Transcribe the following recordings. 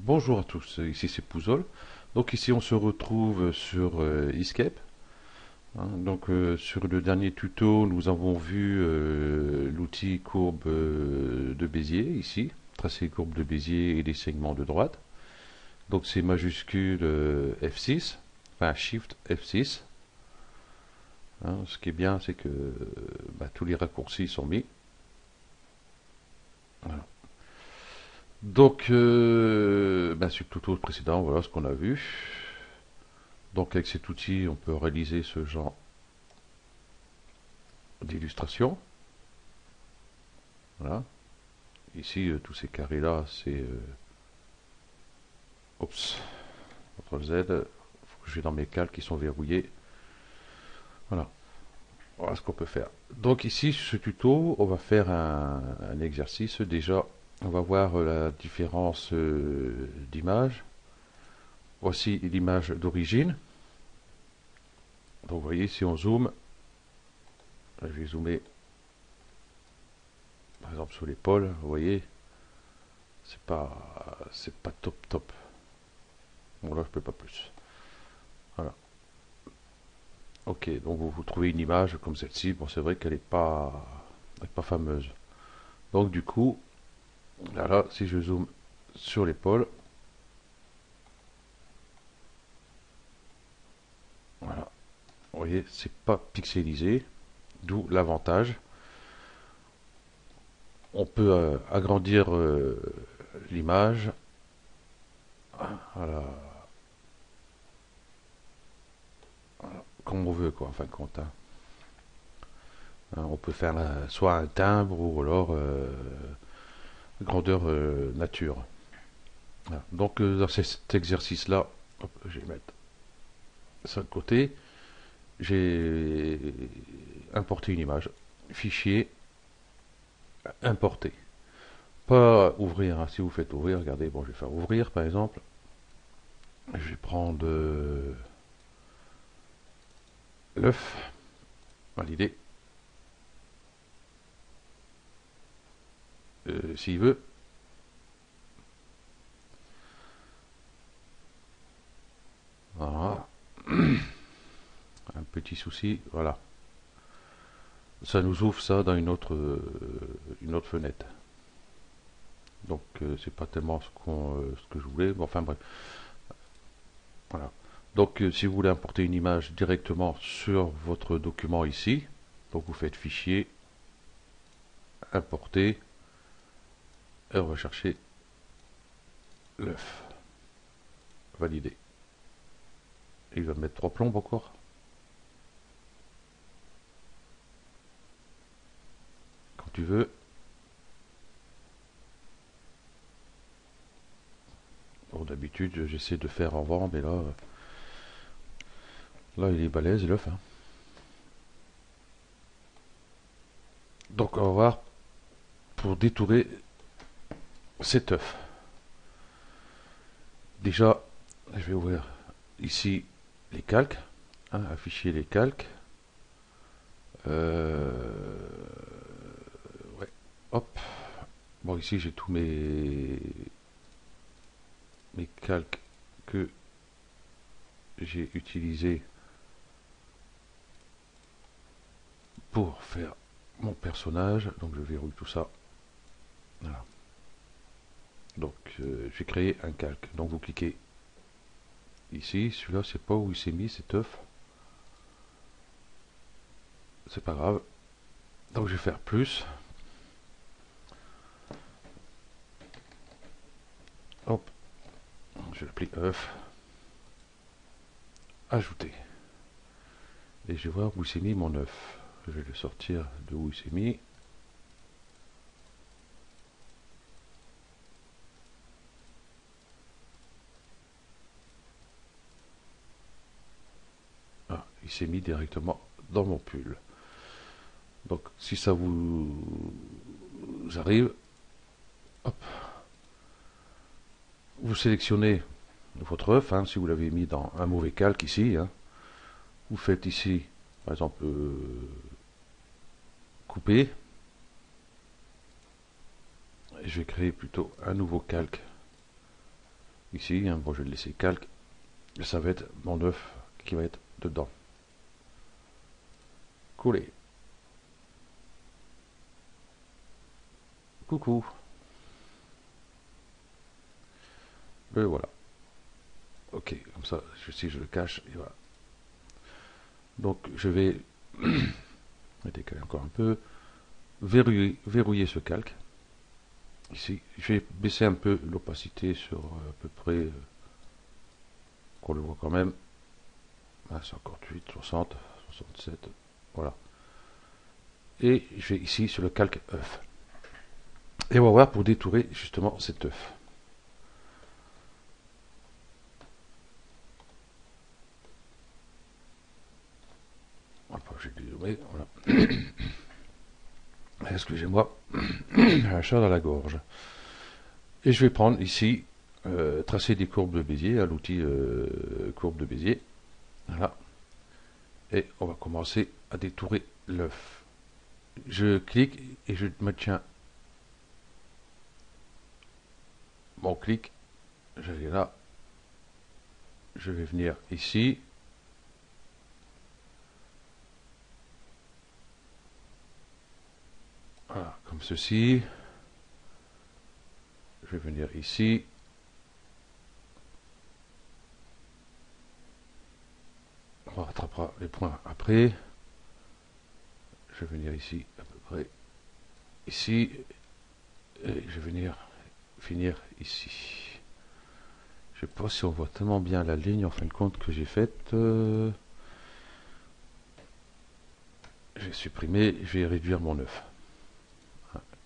Bonjour à tous, ici c'est Pouzol. Donc ici on se retrouve sur Escape. Sur le dernier tuto, nous avons vu l'outil courbe de Bézier ici, tracer courbe de Bézier et les segments de droite. Donc c'est majuscule F6, enfin Shift F6. Ce qui est bien, c'est que tous les raccourcis sont mis. Voilà. Sur le tuto précédent, voilà ce qu'on a vu. Donc avec cet outil, on peut réaliser ce genre d'illustration. Voilà. Ici, tous ces carrés-là, c'est... Oups. CTRL Z. Faut que je vais dans mes calques qui sont verrouillés. Voilà. Voilà ce qu'on peut faire. Donc ici, sur ce tuto, on va faire un exercice. Déjà, on va voir la différence d'image. Voici l'image d'origine. Donc vous voyez, si on zoome, je vais zoomer par exemple sur l'épaule, vous voyez, c'est pas top. Bon là je peux pas plus. Voilà. Ok, donc vous trouvez une image comme celle-ci. Bon, c'est vrai qu'elle n'est pas fameuse. Donc du coup, là, si je zoome sur l'épaule, voilà, vous voyez, c'est pas pixelisé, d'où l'avantage. On peut agrandir l'image, voilà, comme on veut, quoi, en fin de compte. On peut faire soit un timbre ou alors grandeur nature. Voilà. Donc dans cet exercice-là, je vais mettre ça de côté. J'ai importé une image. Fichier, importer. Pas ouvrir, hein. Si vous faites ouvrir, regardez, bon, je vais faire ouvrir par exemple. Je vais prendre l'œuf, valider. S'il veut. Voilà. Un petit souci, voilà. Ça nous ouvre ça dans une autre fenêtre. Donc c'est pas tellement ce que je voulais. Bon, enfin bref. Voilà. Donc si vous voulez importer une image directement sur votre document ici, donc vous faites fichier, importer, et on va chercher l'œuf. Valider. Il va mettre 3 plombes encore. Quand tu veux. Bon, d'habitude j'essaie de faire avant, mais là il est balèze l'œuf. Donc on va voir pour détourer cet œuf. Déjà, je vais ouvrir ici les calques, afficher les calques. Ouais, hop. Bon, ici j'ai tous mes calques que j'ai utilisés pour faire mon personnage. Donc je verrouille tout ça. Voilà. Donc j'ai créé un calque. Donc vous cliquez ici. Celui-là, c'est pas où il s'est mis cet œuf. C'est pas grave. Donc je vais faire plus. Hop. Je l'applique œuf. Ajouter. Et je vais voir où il s'est mis mon œuf. Je vais le sortir de où il s'est mis. Ah, il s'est mis directement dans mon pull. Donc si ça vous arrive, hop, vous sélectionnez votre œuf, si vous l'avez mis dans un mauvais calque ici, vous faites ici, par exemple, couper, et je vais créer plutôt un nouveau calque ici, hein, bon, je vais le laisser calque, et ça va être mon œuf qui va être dedans. Coller. Coucou. Et voilà. Ok, comme ça, si je le cache, et voilà. Donc, je vais décaler encore un peu, verrouiller ce calque. Ici, je vais baisser un peu l'opacité sur à peu près, qu'on le voit quand même, à 58, 60, 67, voilà. Et je vais ici sur le calque œuf. Et on va voir pour détourer justement cet œuf. J'ai dézoomé, voilà. Excusez-moi, j'ai un chat dans la gorge. Et je vais prendre ici, tracer des courbes de Bézier, à l'outil courbe de Bézier. Voilà. Et on va commencer à détourer l'œuf. Je clique et je me tiens. Mon clic, je vais là. Je vais venir ici. Voilà, comme ceci. Je vais venir ici. On rattrapera les points après. Je vais venir ici, à peu près ici. Et je vais venir finir ici. Je sais pas si on voit tellement bien la ligne en fin de compte que j'ai faite. J'ai supprimé, je vais réduire mon œuf.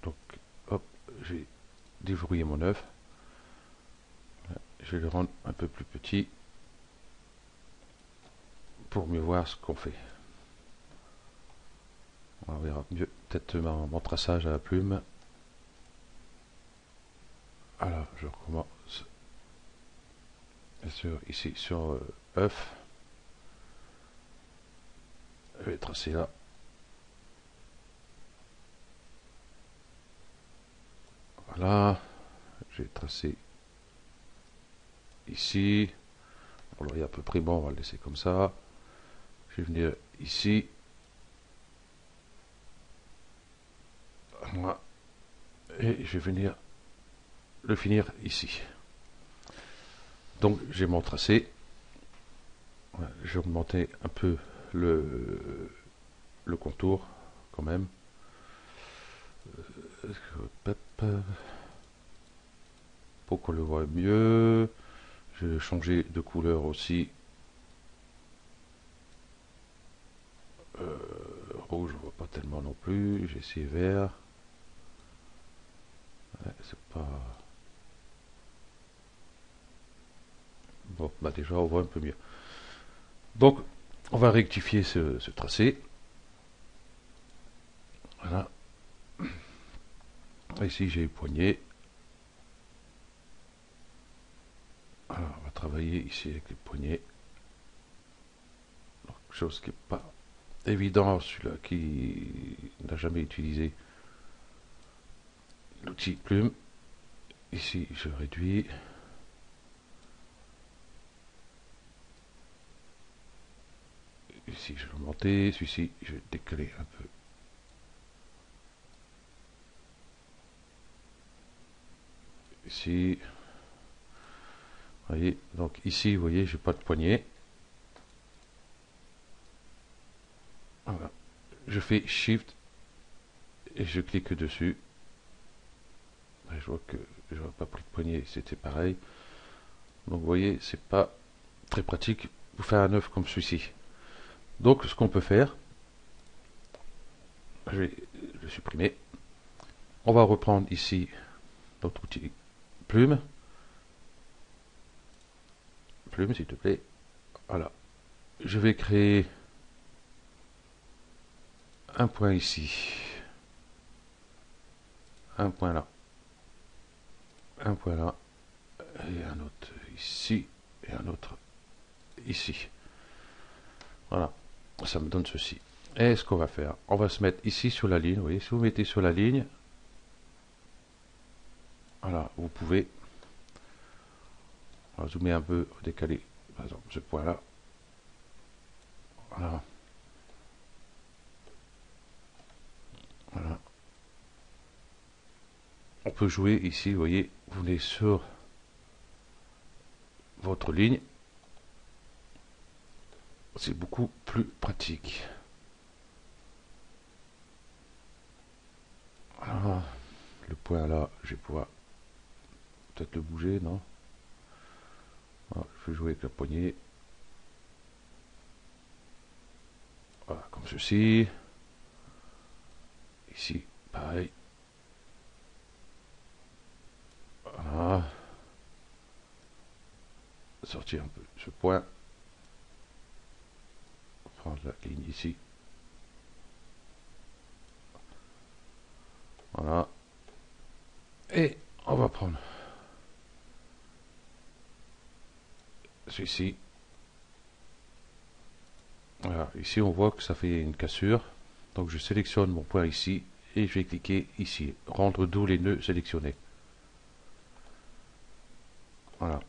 Donc, hop, j'ai déverrouillé mon œuf. Je vais le rendre un peu plus petit pour mieux voir ce qu'on fait. On verra mieux peut-être mon traçage à la plume. Alors, je recommence. Bien sûr, ici sur œuf. Je vais tracer là. Voilà. J'ai tracé ici. Alors, il est à peu près bon, on va le laisser comme ça. Je vais venir ici. Voilà. Et je vais venir le finir ici. Donc, j'ai mon tracé. Voilà, je vais augmenter un peu le contour quand même. Pour qu'on le voit mieux. Je vais changer de couleur aussi. Rouge, on voit pas tellement non plus. J'ai essayé vert. Ouais, c'est pas. Bon, bah déjà, on voit un peu mieux. Donc, on va rectifier ce tracé. Voilà. Ici, j'ai les poignets. Alors, on va travailler ici avec les poignets. Donc, chose qui n'est pas évident, celui-là qui n'a jamais utilisé l'outil plume. Ici, je réduis. Ici, je vais augmenter. Celui-ci, je vais décaler un peu. Ici. Vous voyez, donc ici, vous voyez, j'ai pas de poignet. Voilà. Je fais Shift et je clique dessus. Et je vois que je n'aurais pas pris de poignet, c'était pareil. Donc vous voyez, c'est pas très pratique pour faire un œuf comme celui-ci. Donc ce qu'on peut faire, je vais le supprimer. On va reprendre ici notre outil plume. Plume, s'il te plaît. Voilà. Je vais créer un point ici. Un point là. Un point là. Et un autre ici. Et un autre ici. Voilà. Ça me donne ceci. Et ce qu'on va faire, on va se mettre ici sur la ligne. Vous voyez, si vous mettez sur la ligne, voilà, vous pouvez On va zoomer un peu, décaler, par exemple, ce point-là. Voilà. Voilà. On peut jouer ici, vous voyez, vous venez sur votre ligne. C'est beaucoup plus pratique. Voilà. Le point là, je vais pouvoir peut-être le bouger, non? Voilà, je vais jouer avec la poignée. Voilà, comme ceci. Ici, pareil. Voilà. Sortir un peu ce point. Prendre la ligne ici. Voilà. Et on va prendre celui-ci. Voilà, ici on voit que ça fait une cassure. Donc je sélectionne mon point ici et je vais cliquer ici. Rendre doux les nœuds sélectionnés. Voilà.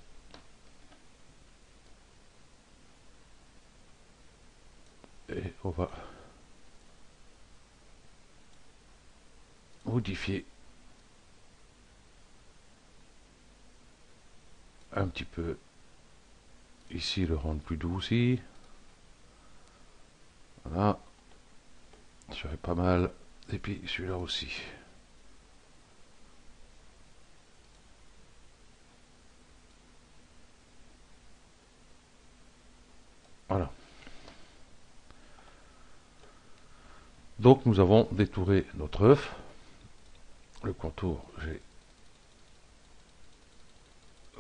Et on va modifier un petit peu ici, le rendre plus doux aussi. Voilà. Ça fait pas mal. Et puis celui-là aussi. Voilà. Donc nous avons détouré notre œuf. Le contour, je vais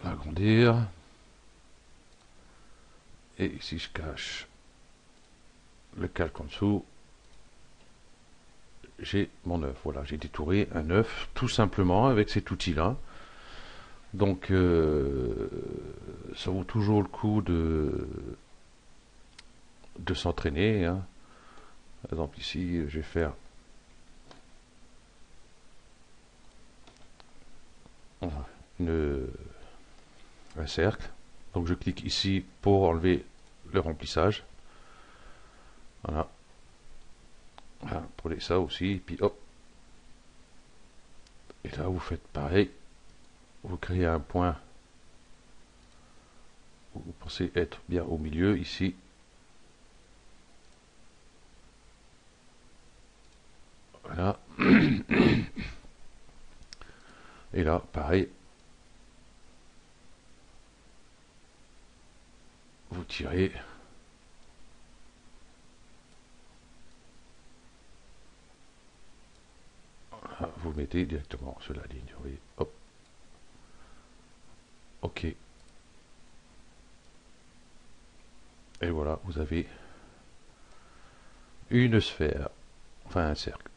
l'agrandir. Et ici je cache le calque en dessous. J'ai mon œuf. Voilà, j'ai détouré un œuf tout simplement avec cet outil-là. Donc ça vaut toujours le coup de s'entraîner. Hein. Par exemple ici, je vais faire un cercle. Donc je clique ici pour enlever le remplissage. Voilà. Voilà, prenez ça aussi, puis hop. Et là vous faites pareil. Vous créez un point où vous pensez être bien au milieu ici. Voilà. Et là, pareil. Vous tirez. Vous mettez directement sur la ligne. Vous voyez. Hop. OK. Et voilà, vous avez une sphère. Enfin, un cercle.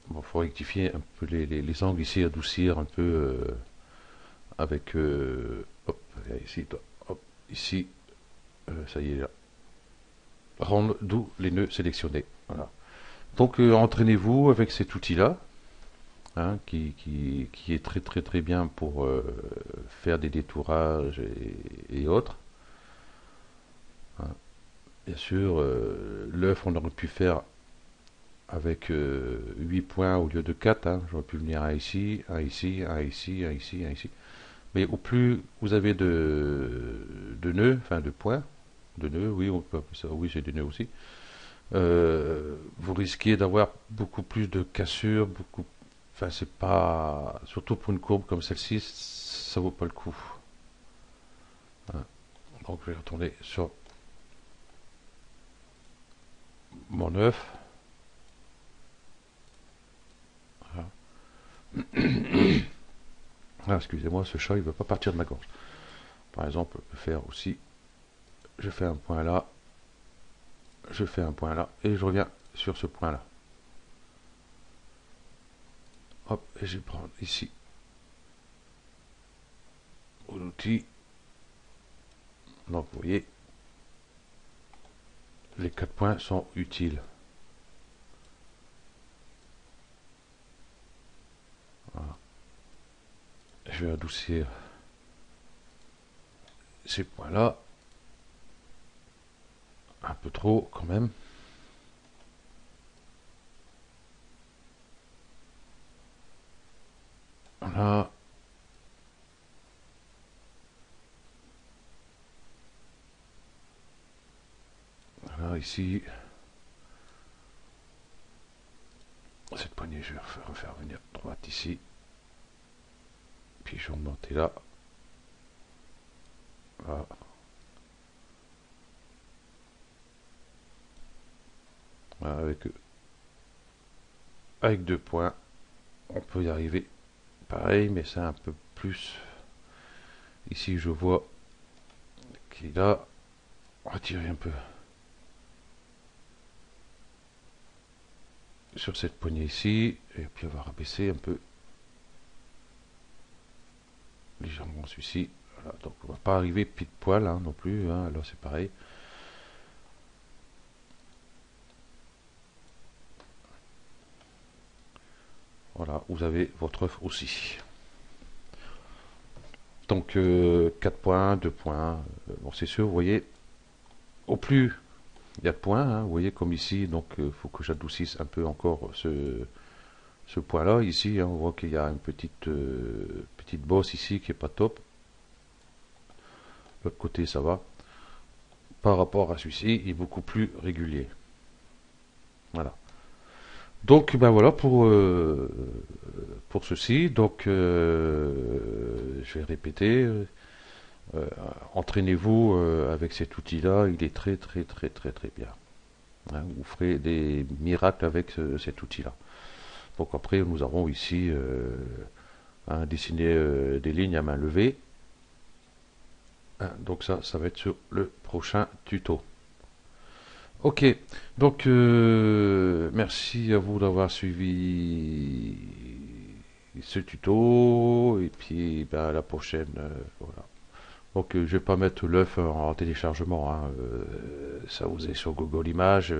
Bon, il faut rectifier un peu les angles ici, adoucir un peu avec... hop, ici, hop, ici. Ça y est, là. Rendre d'où les nœuds sélectionnés. Voilà. Donc, entraînez-vous avec cet outil-là. Hein, qui est très très très bien pour faire des détourages et autres. Hein. Bien sûr, l'œuf on aurait pu faire avec 8 points au lieu de 4. Hein. J'aurais pu venir un ici, un ici, un ici, un ici, un ici. Mais au plus vous avez de nœuds, enfin de points, de nœuds, oui, on peut appeler ça, oui, c'est des nœuds aussi, vous risquez d'avoir beaucoup plus de cassures, beaucoup. Enfin, c'est pas. Surtout pour une courbe comme celle-ci, ça vaut pas le coup. Hein. Donc, je vais retourner sur mon œuf. Voilà. Ah, excusez-moi, ce chat, il veut pas partir de ma gorge. Par exemple, on peut faire aussi. Je fais un point là. Je fais un point là. Et je reviens sur ce point là. Hop, et je vais prendre ici l'outil. Donc, vous voyez, les 4 points sont utiles. Voilà. Je vais adoucir ces points-là. Un peu trop quand même. Voilà. Voilà, ici. Cette poignée, je vais refaire venir droite ici. Puis je vais remonter là. Voilà. Voilà, avec 2 points, on peut y arriver. Pareil, mais c'est un peu plus. Ici, je vois qu'il a retiré un peu sur cette poignée ici, et puis on va rabaisser un peu légèrement celui-ci. Voilà, donc on va pas arriver pile poil hein, non plus, hein, là c'est pareil. Voilà, vous avez votre œuf aussi. Donc 4 points, 2 points. Bon, c'est sûr, vous voyez, au plus il y a de points, hein, vous voyez comme ici, donc il faut que j'adoucisse un peu encore ce point-là. Ici, hein, on voit qu'il y a une petite bosse ici qui est pas top. L'autre côté, ça va. Par rapport à celui-ci, il est beaucoup plus régulier. Voilà. Donc, ben voilà pour ceci. Donc, je vais répéter. Euh, Entraînez-vous avec cet outil-là. Il est très, très, très, très, très bien. Hein, vous ferez des miracles avec cet outil-là. Donc après, nous avons ici dessiné des lignes à main levée. Hein, donc ça va être sur le prochain tuto. Ok, donc merci à vous d'avoir suivi ce tuto et puis ben, à la prochaine. Voilà. Donc je vais pas mettre l'œuf en téléchargement, hein, ça vous est sur Google Images,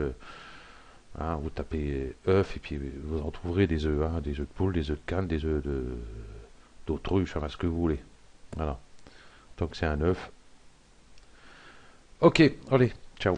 hein, vous tapez œuf et puis vous en trouverez des œufs, hein, des œufs de poule, des œufs de canne, des œufs d'autruche, hein, ce que vous voulez. Voilà, donc c'est un œuf. Ok, allez, ciao.